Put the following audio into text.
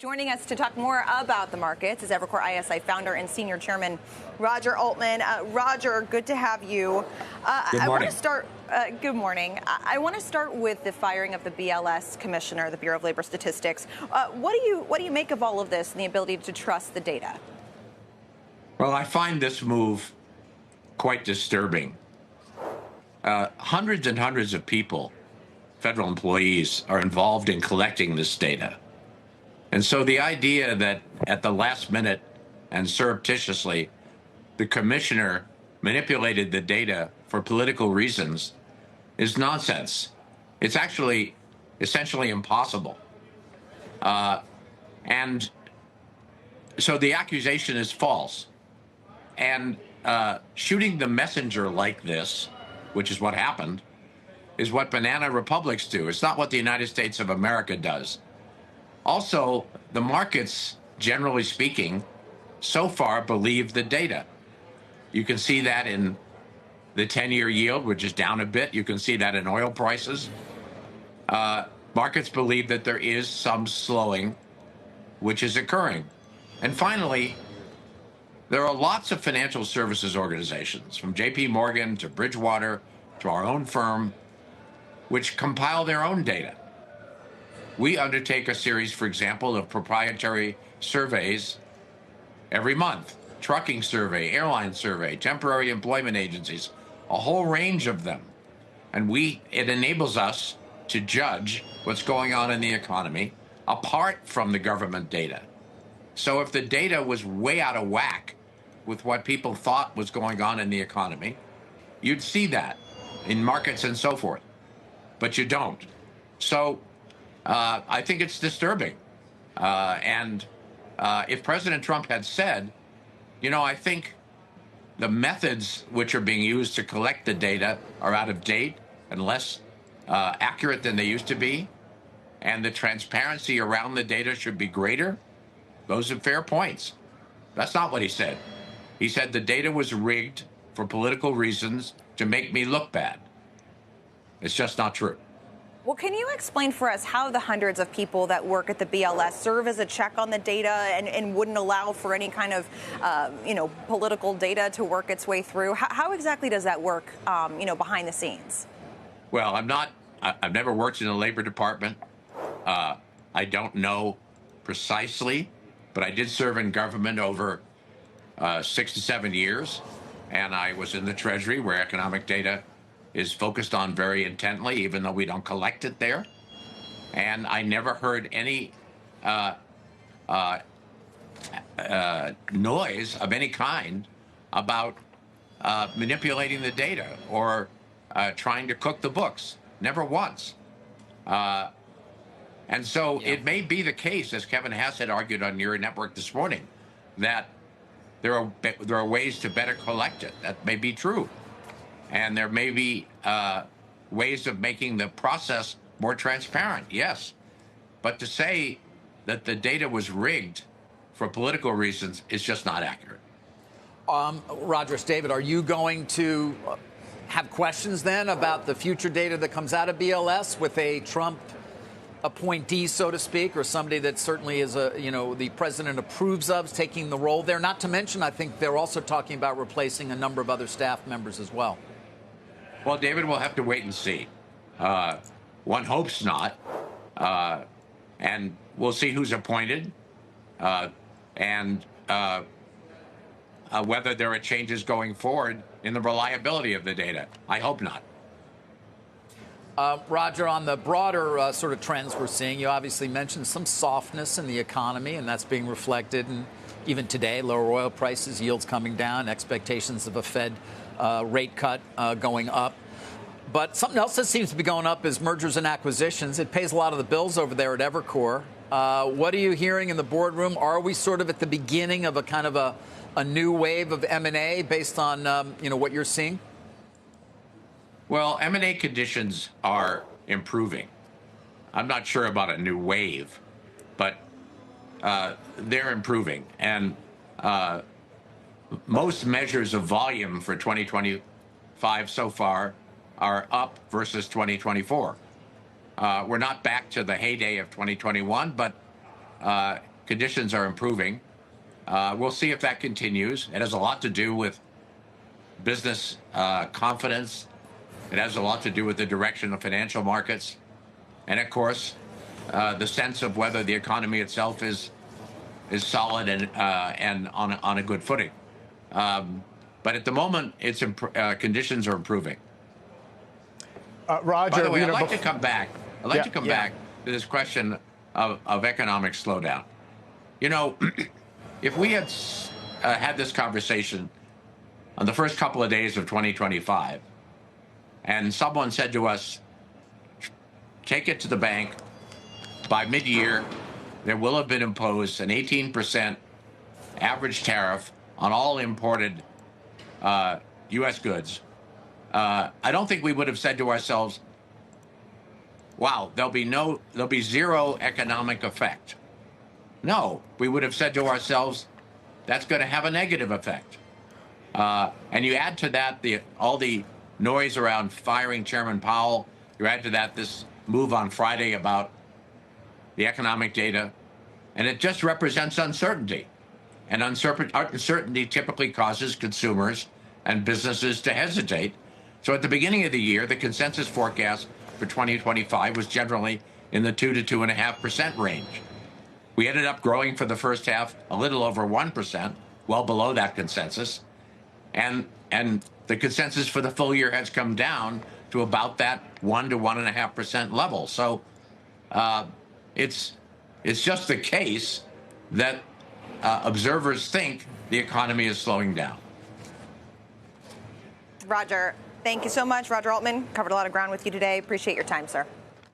Joining us to talk more about the markets is Evercore ISI founder and senior chairman Roger Altman. Roger, good to have you. Good morning. Good morning. I want to start with the firing of the BLS commissioner, the Bureau of Labor Statistics. What do you make of all of this and the ability to trust the data? Well, I find this move quite disturbing. Hundreds and hundreds of people, federal employees, are involved in collecting this data. And so the idea that at the last minute and surreptitiously, the commissioner manipulated the data for political reasons is nonsense. It's actually essentially impossible. And so the accusation is false. And shooting the messenger like this, which is what happened, is what banana republics do. It's not what the United States of America does. Also, the markets, generally speaking, so far believe the data. You can see that in the 10-year yield, which is down a bit. You can see that in oil prices. Markets believe that there is some slowing, which is occurring. And finally, there are lots of financial services organizations, from J.P. Morgan to Bridgewater to our own firm, which compile their own data. We undertake a series, for example, of proprietary surveys every month. Trucking survey, airline survey, temporary employment agencies, a whole range of them. And it enables us to judge what's going on in the economy apart from the government data. So if the data was way out of whack with what people thought was going on in the economy, you'd see that in markets and so forth. But you don't. So I think it's disturbing. And if President Trump had said, I think the methods which are being used to collect the data are out of date and less accurate than they used to be, and the transparency around the data should be greater, those are fair points. That's not what he said. He said the data was rigged for political reasons to make me look bad. It's just not true. Well, can you explain for us how the hundreds of people that work at the BLS serve as a check on the data and wouldn't allow for any kind of, political data to work its way through? How exactly does that work, behind the scenes? Well, I've never worked in the Labor Department. I don't know precisely, but I did serve in government over 6 to 7 years, and I was in the Treasury, where economic data is focused on very intently, even though we don't collect it there. And I never heard any noise of any kind about manipulating the data or trying to cook the books. Never once. And so it may be the case, as Kevin Hassett argued on your network this morning, that there are ways to better collect it. That may be true. And there may be ways of making the process more transparent, yes. But to say that the data was rigged for political reasons is just not accurate. Roger, David, are you going to have questions then about the future data that comes out of BLS with a Trump appointee, so to speak, or somebody that certainly is the president approves of taking the role there? Not to mention, I think they're also talking about replacing a number of other staff members as well. Well, David, we'll have to wait and see. One hopes not. And we'll see who's appointed and whether there are changes going forward in the reliability of the data. I hope not. Roger, on the broader sort of trends we're seeing, you obviously mentioned some softness in the economy, and that's being reflected in even today, lower oil prices, yields coming down, expectations of a Fed rate cut going up. But something else that seems to be going up is mergers and acquisitions. It pays a lot of the bills over there at Evercore. What are you hearing in the boardroom? Are we sort of at the beginning of a kind of a new wave of M&A based on what you're seeing? Well, M&A conditions are improving. I'm not sure about a new wave, but they're improving. And most measures of volume for 2025 so far are up versus 2024. We're not back to the heyday of 2021, but conditions are improving. We'll see if that continues. It has a lot to do with business confidence. It has a lot to do with the direction of financial markets. And of course, the sense of whether the economy itself is solid and on a good footing. But at the moment, conditions are improving. Roger, by the way, I'd like to come back. I'd like to come back to this question of economic slowdown. You know, if we had had this conversation on the first couple of days of 2025, and someone said to us, take it to the bank, by mid-year, there will have been imposed an 18% average tariff on all imported U.S. goods, I don't think we would have said to ourselves, wow, there'll be zero economic effect. No, we would have said to ourselves, that's going to have a negative effect. And you add to that all the noise around firing Chairman Powell. You add to that this move on Friday about the economic data, and it just represents uncertainty. And uncertainty typically causes consumers and businesses to hesitate. So at the beginning of the year, the consensus forecast for 2025 was generally in the 2 to 2.5% range. We ended up growing for the first half a little over 1%, well below that consensus. And the consensus for the full year has come down to about that 1 to 1.5% level. So it's just the case that observers think the economy is slowing down. Roger, thank you so much. Roger Altman, covered a lot of ground with you today. Appreciate your time, sir.